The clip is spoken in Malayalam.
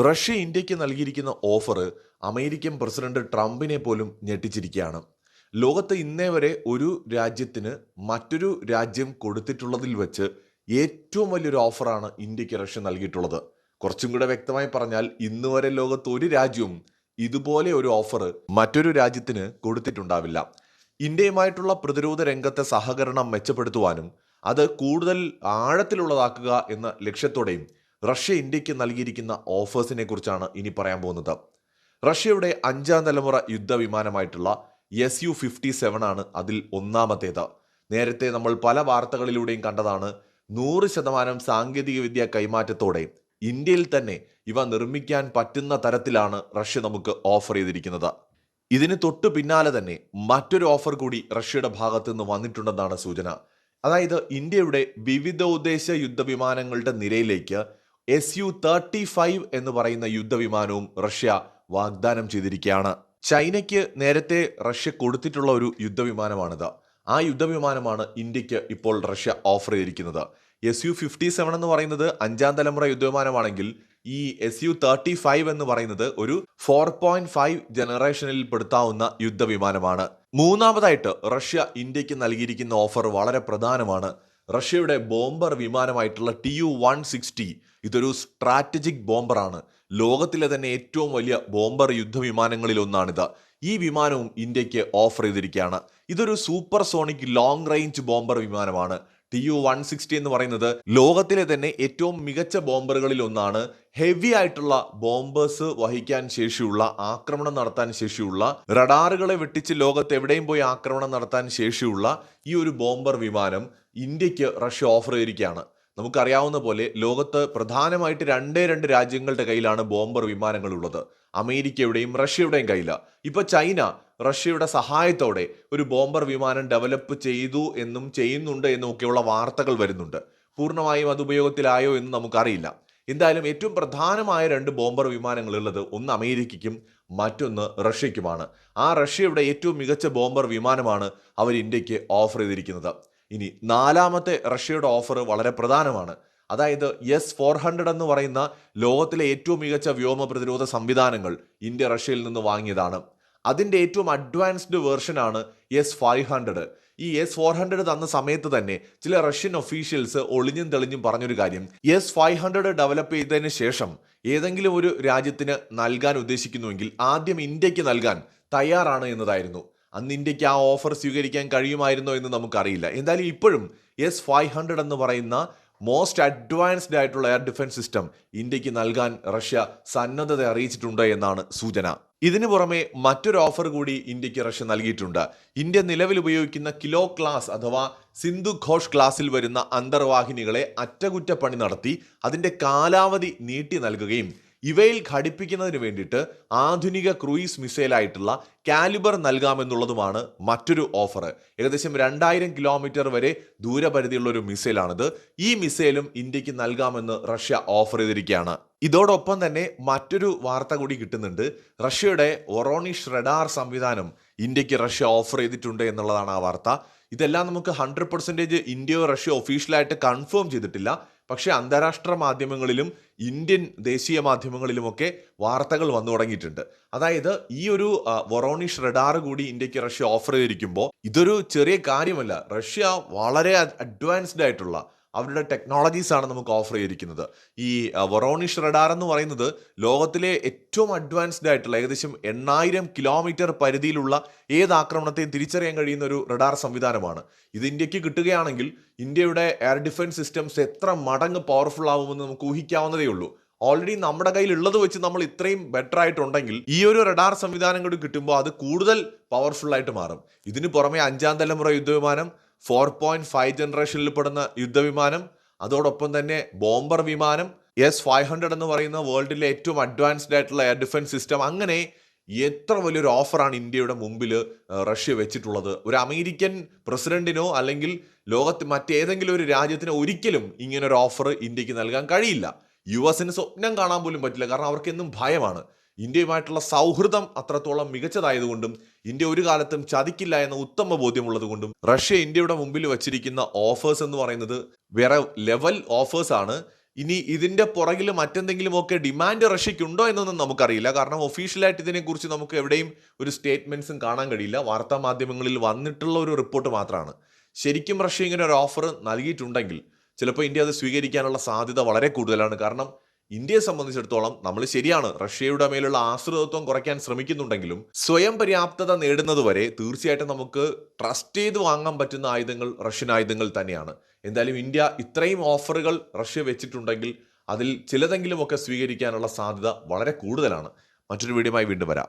റഷ്യ ഇന്ത്യക്ക് നൽകിയിരിക്കുന്ന ഓഫർ അമേരിക്കൻ പ്രസിഡന്റ് ട്രംപിനെ പോലും ഞെട്ടിച്ചിരിക്കുകയാണ്. ലോകത്ത് ഇന്നേ വരെ ഒരു രാജ്യത്തിന് മറ്റൊരു രാജ്യം കൊടുത്തിട്ടുള്ളതിൽ വെച്ച് ഏറ്റവും വലിയൊരു ഓഫറാണ് ഇന്ത്യക്ക് റഷ്യ നൽകിയിട്ടുള്ളത്. കുറച്ചും കൂടെ വ്യക്തമായി പറഞ്ഞാൽ ഇന്ന് വരെ ലോകത്ത് ഒരു രാജ്യവും ഇതുപോലെ ഒരു ഓഫർ മറ്റൊരു രാജ്യത്തിന് കൊടുത്തിട്ടുണ്ടാവില്ല. ഇന്ത്യയുമായിട്ടുള്ള പ്രതിരോധ രംഗത്തെ സഹകരണം മെച്ചപ്പെടുത്തുവാനും അത് കൂടുതൽ ആഴത്തിലുള്ളതാക്കുക എന്ന ലക്ഷ്യത്തോടെയും റഷ്യ ഇന്ത്യക്ക് നൽകിയിരിക്കുന്ന ഓഫേഴ്സിനെ കുറിച്ചാണ് ഇനി പറയാൻ പോകുന്നത്. റഷ്യയുടെ 5ാം തലമുറ യുദ്ധവിമാനമായിട്ടുള്ള Su-57 ആണ് അതിൽ ഒന്നാമത്തേത്. നേരത്തെ നമ്മൾ പല വാർത്തകളിലൂടെയും കണ്ടതാണ്. 100% സാങ്കേതികവിദ്യ കൈമാറ്റത്തോടെ ഇന്ത്യയിൽ തന്നെ ഇവ നിർമ്മിക്കാൻ പറ്റുന്ന തരത്തിലാണ് റഷ്യ നമുക്ക് ഓഫർ ചെയ്തിരിക്കുന്നത്. ഇതിന് തൊട്ടു പിന്നാലെ തന്നെ മറ്റൊരു ഓഫർ കൂടി റഷ്യയുടെ ഭാഗത്തു നിന്ന് വന്നിട്ടുണ്ടെന്നാണ് സൂചന. അതായത് ഇന്ത്യയുടെ വിവിധോദ്ദേശ യുദ്ധവിമാനങ്ങളുടെ നിരയിലേക്ക് Su-35 എന്ന് പറയുന്ന യുദ്ധവിമാനവും റഷ്യ വാഗ്ദാനം ചെയ്തിരിക്കുകയാണ്. ചൈനയ്ക്ക് നേരത്തെ റഷ്യ കൊടുത്തിട്ടുള്ള ഒരു യുദ്ധവിമാനമാണിത്. ആ യുദ്ധവിമാനമാണ് ഇന്ത്യക്ക് ഇപ്പോൾ റഷ്യ ഓഫർ ചെയ്തിരിക്കുന്നത്. Su-57 എന്ന് പറയുന്നത് 5ാം തലമുറ യുദ്ധവിമാനമാണെങ്കിൽ ഈ Su-35 എന്ന് പറയുന്നത് ഒരു 4.5 ജനറേഷനിൽ പെടുത്താവുന്ന യുദ്ധവിമാനമാണ്. മൂന്നാമതായിട്ട് റഷ്യ ഇന്ത്യക്ക് നൽകിയിരിക്കുന്ന ഓഫർ വളരെ പ്രധാനമാണ്. റഷ്യയുടെ ബോംബർ വിമാനമായിട്ടുള്ള Tu-160 ഇതൊരു സ്ട്രാറ്റജിക് ബോംബറാണ്. ലോകത്തിലെ തന്നെ ഏറ്റവും വലിയ ബോംബർ യുദ്ധവിമാനങ്ങളിൽ ഒന്നാണിത്. ഈ വിമാനവും ഇന്ത്യക്ക് ഓഫർ ചെയ്തിരിക്കുകയാണ്. ഇതൊരു super sonic long range bomber വിമാനമാണ്. Tu-160 എന്ന് പറയുന്നത് ലോകത്തിലെ തന്നെ ഏറ്റവും മികച്ച ബോംബറുകളിൽ ഒന്നാണ്. ഹെവി ആയിട്ടുള്ള ബോംബേഴ്സ് വഹിക്കാൻ ശേഷിയുള്ള, ആക്രമണം നടത്താൻ ശേഷിയുള്ള, റഡാറുകളെ വെട്ടിച്ച് ലോകത്ത് എവിടെയും പോയി ആക്രമണം നടത്താൻ ശേഷിയുള്ള ഈ ഒരു ബോംബർ വിമാനം ഇന്ത്യക്ക് റഷ്യ ഓഫർ ചെയ്തിരിക്കുകയാണ്. നമുക്കറിയാവുന്ന പോലെ ലോകത്ത് പ്രധാനമായിട്ട് രണ്ട് രാജ്യങ്ങളുടെ കയ്യിലാണ് ബോംബർ വിമാനങ്ങൾ ഉള്ളത്. അമേരിക്കയുടെയും റഷ്യയുടെയും കയ്യില. ഇപ്പൊ ചൈന റഷ്യയുടെ സഹായത്തോടെ ഒരു ബോംബർ വിമാനം ഡെവലപ്പ് ചെയ്തു എന്നും ചെയ്യുന്നുണ്ട് എന്നും ഒക്കെയുള്ള വാർത്തകൾ വരുന്നുണ്ട്. പൂർണ്ണമായും അത് ഉപയോഗത്തിലായോ എന്ന് നമുക്കറിയില്ല. എന്തായാലും ഏറ്റവും പ്രധാനമായ 2 ബോംബർ വിമാനങ്ങൾ ഉള്ളത് ഒന്ന് അമേരിക്കയ്ക്കും മറ്റൊന്ന് റഷ്യയ്ക്കുമാണ്. ആ റഷ്യയുടെ ഏറ്റവും മികച്ച ബോംബർ വിമാനമാണ് അവർ ഇന്ത്യക്ക് ഓഫർ ചെയ്തിരിക്കുന്നത്. ഇനി 4ാമത്തെ റഷ്യയുടെ ഓഫർ വളരെ പ്രധാനമാണ്. അതായത് S-400 എന്ന് പറയുന്ന ലോകത്തിലെ ഏറ്റവും മികച്ച വ്യോമ പ്രതിരോധ സംവിധാനങ്ങൾ ഇന്ത്യ റഷ്യയിൽ നിന്ന് വാങ്ങിയതാണ്. അതിൻ്റെ ഏറ്റവും അഡ്വാൻസ്ഡ് വേർഷനാണ് S-500. ഈ S-400 തന്ന സമയത്ത് തന്നെ ചില റഷ്യൻ ഒഫീഷ്യൽസ് ഒളിഞ്ഞും തെളിഞ്ഞും പറഞ്ഞൊരു കാര്യം, S-500 ഡെവലപ്പ് ചെയ്തതിന് ശേഷം ഏതെങ്കിലും ഒരു രാജ്യത്തിന് നൽകാൻ ഉദ്ദേശിക്കുന്നുവെങ്കിൽ ആദ്യം ഇന്ത്യക്ക് നൽകാൻ തയ്യാറാണ് എന്നതായിരുന്നു. അന്ന് ഇന്ത്യക്ക് ആ ഓഫർ സ്വീകരിക്കാൻ കഴിയുമായിരുന്നോ എന്ന് നമുക്കറിയില്ല. എന്തായാലും ഇപ്പോഴും S-500 എന്ന് പറയുന്ന മോസ്റ്റ് അഡ്വാൻസ്ഡ് ആയിട്ടുള്ള എയർ ഡിഫൻസ് സിസ്റ്റം ഇന്ത്യക്ക് നൽകാൻ റഷ്യ സന്നദ്ധത അറിയിച്ചിട്ടുണ്ട് എന്നാണ് സൂചന. ഇതിനു പുറമെ മറ്റൊരു ഓഫർ കൂടി ഇന്ത്യക്ക് റഷ്യ നൽകിയിട്ടുണ്ട്. ഇന്ത്യ നിലവിൽ ഉപയോഗിക്കുന്ന കിലോ ക്ലാസ് അഥവാ സിന്ധു ഘോഷ് ക്ലാസ്സിൽ വരുന്ന അന്തർവാഹിനികളെ അറ്റകുറ്റപ്പണി നടത്തി അതിൻ്റെ കാലാവധി നീട്ടി നൽകുകയും ഇവയിൽ ഘടിപ്പിക്കുന്നതിന് വേണ്ടിയിട്ട് ആധുനിക ക്രൂയിസ് മിസൈലായിട്ടുള്ള കാലിബർ നൽകാമെന്നുള്ളതുമാണ് മറ്റൊരു ഓഫർ. ഏകദേശം 2000 കിലോമീറ്റർ വരെ ദൂരപരിധിയുള്ള ഒരു മിസൈലാണിത്. ഈ മിസൈലും ഇന്ത്യക്ക് നൽകാമെന്ന് റഷ്യ ഓഫർ ചെയ്തിരിക്കുകയാണ്. ഇതോടൊപ്പം തന്നെ മറ്റൊരു വാർത്ത കൂടി കിട്ടുന്നുണ്ട്. റഷ്യയുടെ വൊറോണിഷ് റഡാർ സംവിധാനം ഇന്ത്യക്ക് റഷ്യ ഓഫർ ചെയ്തിട്ടുണ്ട് എന്നുള്ളതാണ് ആ വാർത്ത. ഇതെല്ലാം നമുക്ക് 100% ഇന്ത്യയോ റഷ്യ ഒഫീഷ്യലായിട്ട് കൺഫേം ചെയ്തിട്ടില്ല. പക്ഷേ അന്താരാഷ്ട്ര മാധ്യമങ്ങളിലും ഇന്ത്യൻ ദേശീയ മാധ്യമങ്ങളിലുമൊക്കെ വാർത്തകൾ വന്നു തുടങ്ങിയിട്ടുണ്ട്. അതായത് ഈ ഒരു വൊറോണിഷ് റഡാർ കൂടി ഇന്ത്യക്ക് റഷ്യ ഓഫർ ചെയ്തിരിക്കുമ്പോൾ ഇതൊരു ചെറിയ കാര്യമല്ല. റഷ്യ വളരെ അഡ്വാൻസ്ഡ് ആയിട്ടുള്ള അവരുടെ ടെക്നോളജീസ് ആണ് നമുക്ക് ഓഫർ ചെയ്തിരിക്കുന്നത്. ഈ വൊറോണിഷ് റഡാർ എന്ന് പറയുന്നത് ലോകത്തിലെ ഏറ്റവും അഡ്വാൻസ്ഡ് ആയിട്ടുള്ള ഏകദേശം 8000 കിലോമീറ്റർ പരിധിയിലുള്ള ഏത് ആക്രമണത്തെയും തിരിച്ചറിയാൻ കഴിയുന്ന ഒരു റഡാർ സംവിധാനമാണ്. ഇത് ഇന്ത്യക്ക് കിട്ടുകയാണെങ്കിൽ ഇന്ത്യയുടെ എയർ ഡിഫൻസ് സിസ്റ്റംസ് എത്ര മടങ്ങ് പവർഫുൾ ആവുമെന്ന് നമുക്ക് ഊഹിക്കാവുന്നതേ ഉള്ളൂ. ഓൾറെഡി നമ്മുടെ കയ്യിൽ ഉള്ളത് വെച്ച് നമ്മൾ ഇത്രയും ബെറ്റർ ആയിട്ടുണ്ടെങ്കിൽ ഈ ഒരു റഡാർ സംവിധാനം കൂടി കിട്ടുമ്പോൾ അത് കൂടുതൽ പവർഫുൾ ആയിട്ട് മാറും. ഇതിന് പുറമെ 5ാം തലമുറ യുദ്ധവിമാനം, 4.5 ജനറേഷനിൽ പെടുന്ന യുദ്ധവിമാനം, അതോടൊപ്പം തന്നെ ബോംബർ വിമാനം, S-500 എന്ന് പറയുന്ന വേൾഡിലെ ഏറ്റവും അഡ്വാൻസ്ഡ് ആയിട്ടുള്ള എയർ ഡിഫൻസ് സിസ്റ്റം, അങ്ങനെ എത്ര വലിയൊരു ഓഫറാണ് ഇന്ത്യയുടെ മുമ്പിൽ റഷ്യ വെച്ചിട്ടുള്ളത്. ഒരു അമേരിക്കൻ പ്രസിഡന്റിനോ അല്ലെങ്കിൽ ലോകത്ത് മറ്റേതെങ്കിലും ഒരു രാജ്യത്തിനോ ഒരിക്കലും ഇങ്ങനൊരു ഓഫർ ഇന്ത്യക്ക് നൽകാൻ കഴിയില്ല. US-ന് സ്വപ്നം കാണാൻ പോലും പറ്റില്ല. കാരണം അവർക്ക് എന്നും ഭയമാണ്. ഇന്ത്യയുമായിട്ടുള്ള സൗഹൃദം അത്രത്തോളം മികച്ചതായതുകൊണ്ടും ഇന്ത്യ ഒരു കാലത്തും ചതിക്കില്ല എന്ന ഉത്തമ ബോധ്യമുള്ളതുകൊണ്ടും റഷ്യ ഇന്ത്യയുടെ മുമ്പിൽ വച്ചിരിക്കുന്ന ഓഫേഴ്സ് എന്ന് പറയുന്നത് വേറെ ലെവൽ ഓഫേഴ്സ് ആണ്. ഇനി ഇതിന്റെ പുറകിൽ മറ്റെന്തെങ്കിലുമൊക്കെ ഡിമാൻഡ് റഷ്യയ്ക്കുണ്ടോ എന്നൊന്നും നമുക്കറിയില്ല. കാരണം ഒഫീഷ്യലായിട്ട് ഇതിനെക്കുറിച്ച് നമുക്ക് എവിടെയും ഒരു സ്റ്റേറ്റ്മെന്റ്സും കാണാൻ കഴിയില്ല. വാർത്താ മാധ്യമങ്ങളിൽ വന്നിട്ടുള്ള ഒരു റിപ്പോർട്ട് മാത്രമാണ്. ശരിക്കും റഷ്യ ഇങ്ങനെ ഒരു ഓഫർ നൽകിയിട്ടുണ്ടെങ്കിൽ ചിലപ്പോൾ ഇന്ത്യ അത് സ്വീകരിക്കാനുള്ള സാധ്യത വളരെ കൂടുതലാണ്. കാരണം ഇന്ത്യയെ സംബന്ധിച്ചിടത്തോളം നമ്മൾ ശരിയാണ് റഷ്യയുടെ മേലുള്ള ആശ്രിതത്വം കുറയ്ക്കാൻ ശ്രമിക്കുന്നുണ്ടെങ്കിലും സ്വയം പര്യാപ്തത നേടുന്നതുവരെ തീർച്ചയായിട്ടും നമുക്ക് ട്രസ്റ്റ് ചെയ്ത് വാങ്ങാൻ പറ്റുന്ന ആയുധങ്ങൾ റഷ്യൻ ആയുധങ്ങൾ തന്നെയാണ്. എന്തായാലും ഇന്ത്യ ഇത്രയും ഓഫറുകൾ റഷ്യ വെച്ചിട്ടുണ്ടെങ്കിൽ അതിൽ ചിലതെങ്കിലുമൊക്കെ സ്വീകരിക്കാനുള്ള സാധ്യത വളരെ കൂടുതലാണ്. മറ്റൊരു വീഡിയോയുമായി വീണ്ടും വരാം.